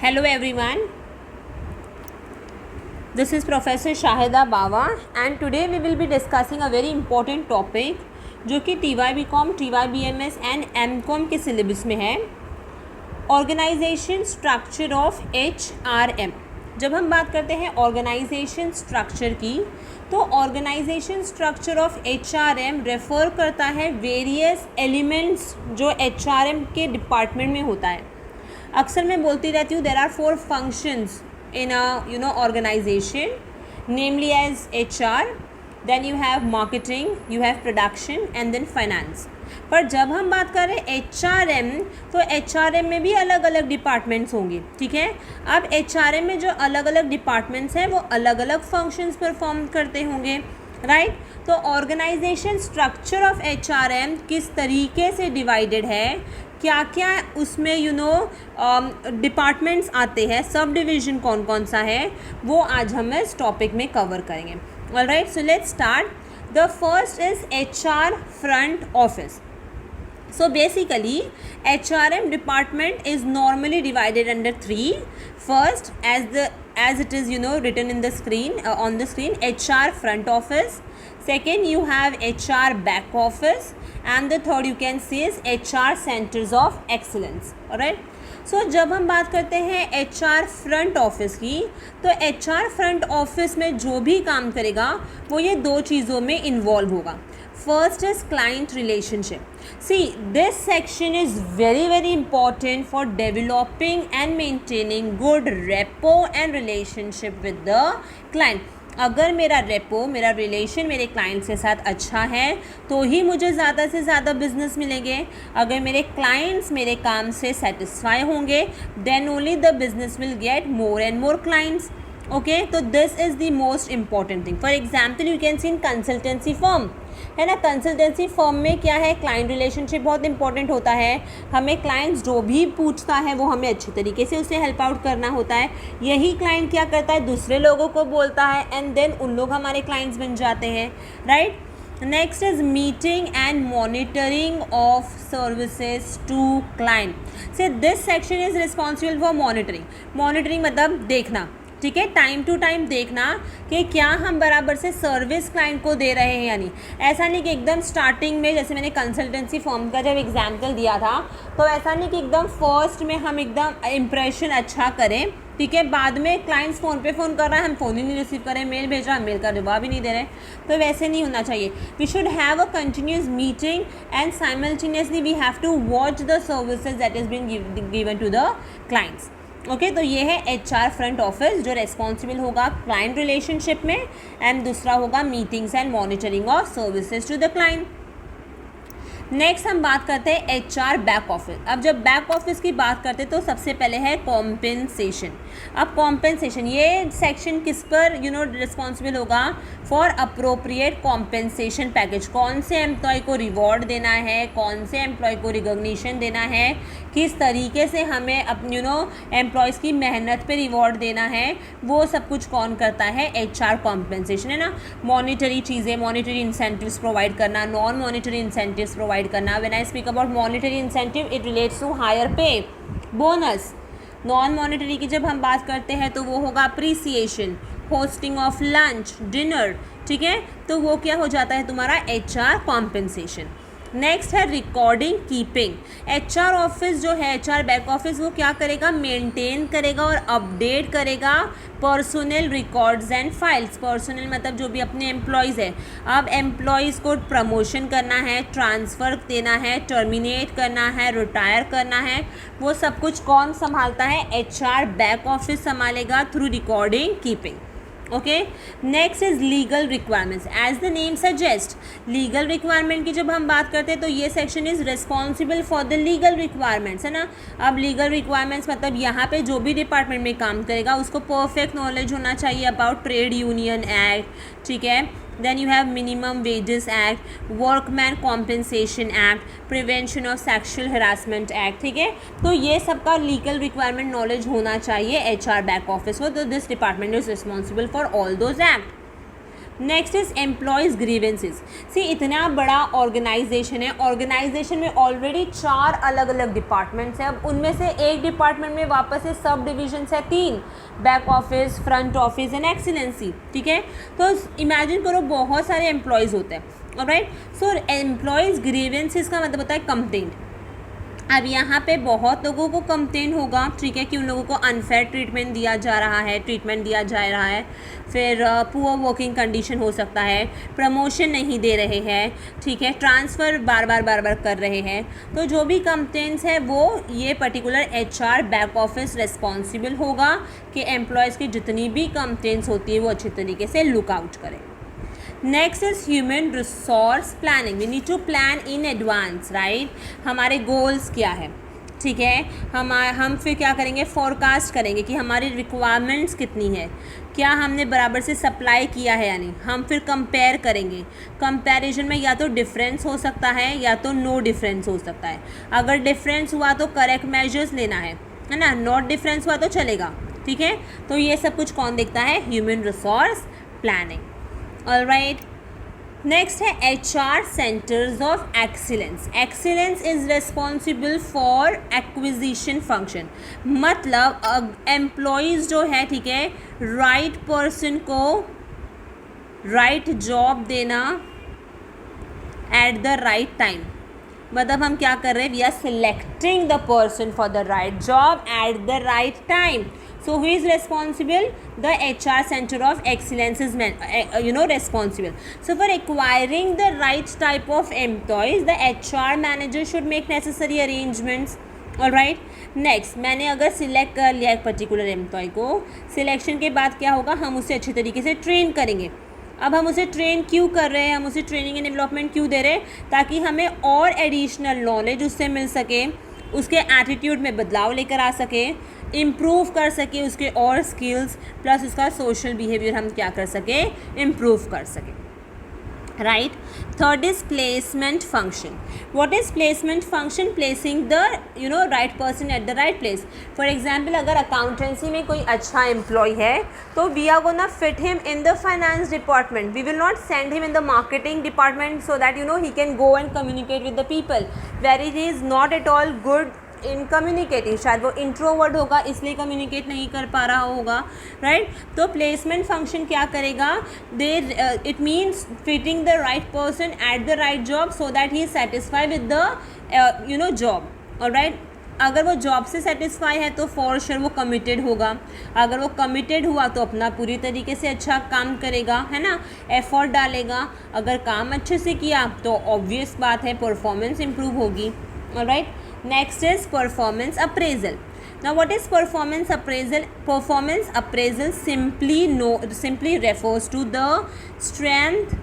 Hello everyone, this is Professor Shahida Bawa and today we will be discussing a very important topic जो कि TYBCom, TYBMS and MCom के syllabus में है, organisation structure of HRM। जब हम बात करते हैं ऑर्गेनाइजेशन स्ट्रक्चर की तो organisation structure of HRM refer करता है वेरियस एलिमेंट्स जो HRM के डिपार्टमेंट में होता है। अक्सर मैं बोलती रहती हूँ there are 4 functions in a organisation, namely as HR, then you have marketing, you have production and then finance. पर जब हम बात करें HRM तो HRM में भी अलग अलग डिपार्टमेंट्स होंगे, ठीक है। अब HRM में जो अलग अलग डिपार्टमेंट्स हैं वो अलग अलग फंक्शंस परफॉर्म करते होंगे, राइट। तो ऑर्गेनाइजेशन स्ट्रक्चर ऑफ HRM किस तरीके से डिवाइडेड है, क्या क्या उसमें डिपार्टमेंट्स आते हैं, सब डिवीज़न कौन कौन सा है, वो आज हम इस टॉपिक में कवर करेंगे। Alright, so let's start. The first is HR front office. So basically HRM department is normally divided under 3. First, as it is written in the screen, on the screen, HR front office. Second, you have HR back office, and the third you can see is HR centers of excellence. Alright. सो जब हम बात करते हैं HR front office की तो HR front office में जो भी काम करेगा वो ये 2 चीज़ों में इन्वॉल्व होगा। First is client relationship. See this section is very very important for developing and maintaining good repo and relationship with the client. अगर मेरा रेपो, मेरा रिलेशन मेरे क्लाइंट्स के साथ अच्छा है तो ही मुझे ज़्यादा से ज़्यादा बिजनेस मिलेंगे। अगर मेरे क्लाइंट्स मेरे काम से सेटिस्फाई होंगे then only the business will get more and more clients. Okay, तो this is the most important thing. For example you can see in consultancy firm, है ना। कंसल्टेंसी फर्म में क्या है, क्लाइंट रिलेशनशिप बहुत इंपॉर्टेंट होता है। हमें क्लाइंट्स जो भी पूछता है वो हमें अच्छे तरीके से उसे हेल्प आउट करना होता है। यही क्लाइंट क्या करता है, दूसरे लोगों को बोलता है एंड देन उन लोग हमारे क्लाइंट्स बन जाते हैं, right. Next is meeting and monitoring of services to client. So this section is responsible for monitoring. Monitoring मतलब देखना, ठीक है, टाइम टू टाइम देखना कि क्या हम बराबर से सर्विस क्लाइंट को दे रहे हैं या नहीं। ऐसा नहीं कि एकदम स्टार्टिंग में, जैसे मैंने कंसल्टेंसी फर्म का जब एग्जाम्पल दिया था तो ऐसा नहीं कि एकदम फर्स्ट में हम एकदम इम्प्रेशन अच्छा करें, ठीक है, बाद में क्लाइंट्स फ़ोन पे फ़ोन कर रहा है, हम फ़ोन ही नहीं रिसीव करें, मेल भेज रहा है, मेल का जवाब ही नहीं दे रहे, तो वैसे नहीं होना चाहिए। We should have a continuous meeting and simultaneously we have to watch the services that is being given to the clients. Okay, तो ये है HR फ्रंट ऑफिस जो रेस्पॉन्सिबल होगा क्लाइंट रिलेशनशिप में, एंड दूसरा होगा meetings and monitoring of services to the client. Next हम बात करते हैं HR बैक ऑफिस। अब जब बैक ऑफिस की बात करते हैं तो सबसे पहले है कॉम्पेंसेशन। अब कॉम्पेंसेशन ये सेक्शन किस पर रिस्पॉन्सिबल होगा, फॉर अप्रोप्रिएट कॉम्पेंसेशन पैकेज। कौन से एम्प्लॉय को रिवॉर्ड देना है, कौन से एम्प्लॉय को रिकॉग्निशन देना है, किस तरीके से हमें एम्प्लॉयज़ की मेहनत पे रिवॉर्ड देना है, वो सब कुछ कौन करता है, HR कॉम्पेंसेशन, है ना। मॉनिटरी चीज़ें, मॉनिटरी इंसेंटिव्स प्रोवाइड करना, नॉन मॉनिटरी इंसेंटिव्स प्रोवाइड करना। When I speak about monetary incentive it relates to higher pay, bonus. Non monetary की जब हम बात करते हैं तो वो होगा appreciation, hosting of lunch, dinner, ठीक है, तो वो क्या हो जाता है तुम्हारा HR कॉम्पेंसेशन। नेक्स्ट है रिकॉर्डिंग कीपिंग। HR ऑफिस जो है, HR बैक ऑफिस, वो क्या करेगा, मेंटेन करेगा और अपडेट करेगा personal records and files. Personal मतलब जो भी अपने एम्प्लॉयज़ है। अब एम्प्लॉयज़ को प्रमोशन करना है, ट्रांसफ़र देना है, टर्मिनेट करना है, रिटायर करना है, वो सब कुछ कौन संभालता है, HR बैक ऑफिस संभालेगा through recording keeping. Okay, next is legal requirements. As the name suggest, legal requirement की जब हम बात करते हैं तो ये section is responsible for the legal requirements, है ना। अब लीगल रिक्वायरमेंट्स मतलब यहाँ पे जो भी डिपार्टमेंट में काम करेगा उसको परफेक्ट नॉलेज होना चाहिए अबाउट ट्रेड यूनियन एक्ट, ठीक है। Then you have Minimum Wages Act, Workman Compensation Act, Prevention of Sexual Harassment Act, ठीक है। तो ये सबका लीगल रिक्वायरमेंट नॉलेज होना चाहिए HR बैक ऑफिस को, तो this department is responsible for all those act. Next is employees grievances. See इतना बड़ा ऑर्गेनाइजेशन है, ऑर्गेनाइजेशन में ऑलरेडी 4 अलग अलग डिपार्टमेंट्स हैं, अब उनमें से एक डिपार्टमेंट में वापस से सब डिविजन्स है 3, back office, front office and excellency, ठीक है। तो इमेजिन करो बहुत सारे एम्प्लॉयज़ होते हैं, ऑलराइट। सो एम्प्लॉयज़ ग्रीवेंसेस का मतलब होता है कंप्लेंट। अब यहाँ पे बहुत लोगों को कंप्लेन होगा, ठीक है, कि उन लोगों को अनफेयर ट्रीटमेंट दिया जा रहा है, फिर पुअर वर्किंग कंडीशन हो सकता है, प्रमोशन नहीं दे रहे हैं, ठीक है, ट्रांसफ़र बार बार कर रहे हैं। तो जो भी कंप्लेंट्स है वो ये particular HR back office responsible होगा कि एम्प्लॉयज़ की जितनी भी कंप्लेंट्स होती है वो अच्छी तरीके से लुक आउट करें। Next is human resource planning. We need to plan in advance, right. हमारे गोल्स क्या है, ठीक है, हम फिर क्या करेंगे, फोरकास्ट करेंगे कि हमारी रिक्वायरमेंट्स कितनी है, क्या हमने बराबर से सप्लाई किया है या नहीं। हम फिर कंपेयर करेंगे, कंपैरिजन में या तो डिफरेंस हो सकता है या तो नो डिफरेंस हो सकता है। अगर डिफरेंस हुआ तो करेक्ट मेजर्स लेना है ना, नॉट डिफरेंस हुआ तो चलेगा, ठीक है। तो ये सब कुछ कौन देखता है, human resource planning. Alright, next है HR centres of excellence. Excellence is responsible for acquisition function, मतलब एम्प्लॉयज़ जो है, ठीक है, राइट पर्सन को राइट जॉब देना एट द राइट टाइम। मतलब हम क्या कर रहे हैं, we are selecting the person for the right job at the right time. So who is responsible? The HR Center of Excellence is responsible. So for acquiring the right type of employees, the HR manager should make necessary arrangements. Alright. Next, मैंने अगर select कर लिया एक particular employ को, selection के बाद क्या होगा, हम उसे अच्छी तरीके से ट्रेन करेंगे। अब हम उसे ट्रेन क्यों कर रहे हैं, हम उसे ट्रेनिंग एंड डेवलपमेंट क्यों दे रहे हैं, ताकि हमें और एडिशनल नॉलेज उससे मिल सके, उसके एटीट्यूड में बदलाव लेकर आ सके, इम्प्रूव कर सके उसके और स्किल्स, प्लस उसका सोशल बिहेवियर हम क्या कर सके, इम्प्रूव कर सके, right. Third is placement function. What is placement function? Placing the right person at the right place. For example, अगर अकाउंटेंसी में कोई अच्छा एम्प्लॉय है तो we are gonna fit him in the finance department, we will not send him in the marketing department so that he can go and communicate with the people, where he is not at all good in communicating. शायद वो introvert होगा इसलिए communicate नहीं कर पा रहा होगा, right. तो प्लेसमेंट फंक्शन क्या करेगा, it means fitting the right person at the right job so that he is satisfy with the job, alright. अगर वो जॉब से सेटिस्फाई है तो फॉर श्योर वो कमिटेड होगा, अगर वो कमिटेड हुआ तो अपना पूरी तरीके से अच्छा काम करेगा, है ना, एफर्ट डालेगा। अगर काम अच्छे से किया तो ऑब्वियस बात है परफॉर्मेंस इंप्रूव होगी, alright. Next is performance appraisal. Now what is performance appraisal? Performance appraisal simply refers to the strength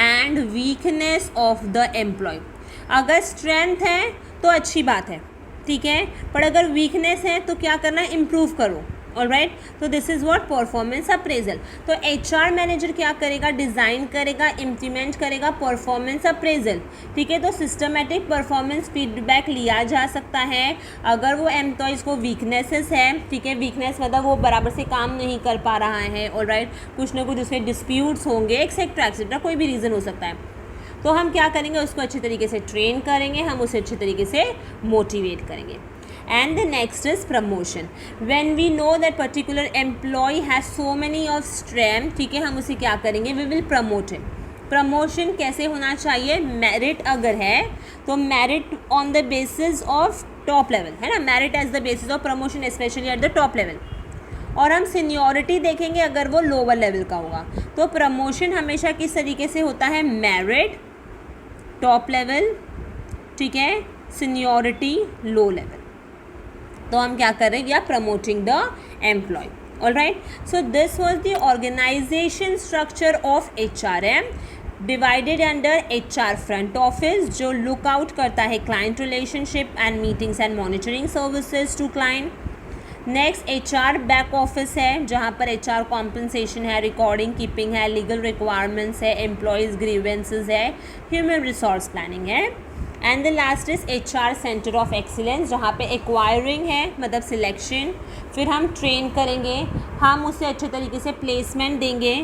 and weakness of the employee. अगर strength है तो अच्छी बात है, ठीक है, पर अगर weakness है तो क्या करना है, improve करो, ऑलराइट। तो this is what performance appraisal. तो HR मैनेजर क्या करेगा, डिज़ाइन करेगा, इम्प्लीमेंट करेगा परफॉर्मेंस अप्रेजल, ठीक है। तो सिस्टमेटिक परफॉर्मेंस फीडबैक लिया जा सकता है अगर वो एम्प्लॉयज़ को वीकनेसेस है, ठीक है, वीकनेस मतलब वो बराबर से काम नहीं कर पा रहा है, ऑलराइट, कुछ ना कुछ उसमें डिस्प्यूट्स होंगे, एक्सेट्रा कोई भी रीज़न हो सकता है। तो हम क्या करेंगे, उसको अच्छी तरीके से ट्रेन करेंगे, हम उसे अच्छी तरीके से मोटिवेट करेंगे। And the next is promotion. When we know that particular employee has so many of strength, ठीक है, हम उसे क्या करेंगे, we will promote him. Promotion कैसे होना चाहिए, मेरिट अगर है तो merit on the basis of top level, है ना, merit as the basis of promotion specially at the top level. और हम सीनियरिटी देखेंगे अगर वो लोअर लेवल का होगा। तो प्रमोशन हमेशा किस तरीके से होता है, मेरिट टॉप लेवल, ठीक है, सीनियरिटी लो लेवल। तो हम क्या कर रहे हैं, we are promoting the employee, alright. So this was the organisation structure of HRM divided under HR front office, जो लुक आउट करता है client relationship and meetings and monitoring services to client. Next HR back office है, जहाँ पर HR compensation है, recording keeping है, legal requirements है, employees grievances है, ह्यूमन रिसोर्स प्लानिंग है। And the last is HR centre of excellence, जहाँ पे एक्वायरिंग है मतलब सिलेक्शन, फिर हम ट्रेन करेंगे, हम उसे अच्छे तरीके से प्लेसमेंट देंगे,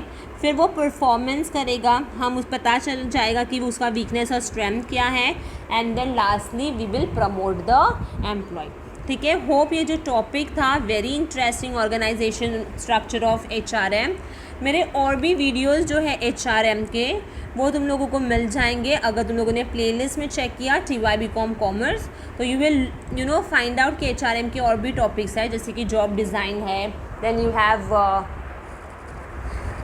फिर वो परफॉर्मेंस करेगा, हम उस पता चल जाएगा कि वो उसका वीकनेस और स्ट्रेंथ क्या है, and then lastly we will promote the employee. ठीक है, होप ये जो टॉपिक था very interesting, organisation structure of HRM। मेरे और भी वीडियोस जो है HRM के वो तुम लोगों को मिल जाएंगे अगर तुम लोगों ने प्लेलिस्ट में चेक किया TY/BCom कॉमर्स, तो यू विल फाइंड आउट कि HRM के और भी टॉपिक्स है, जैसे कि जॉब डिज़ाइन है, then you have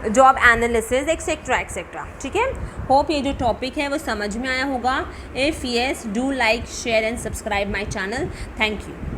job analysis etcetera etcetera. ठीक है, होप ये जो टॉपिक है वो समझ में आया होगा। If yes, do like, share and subscribe my channel. Thank you.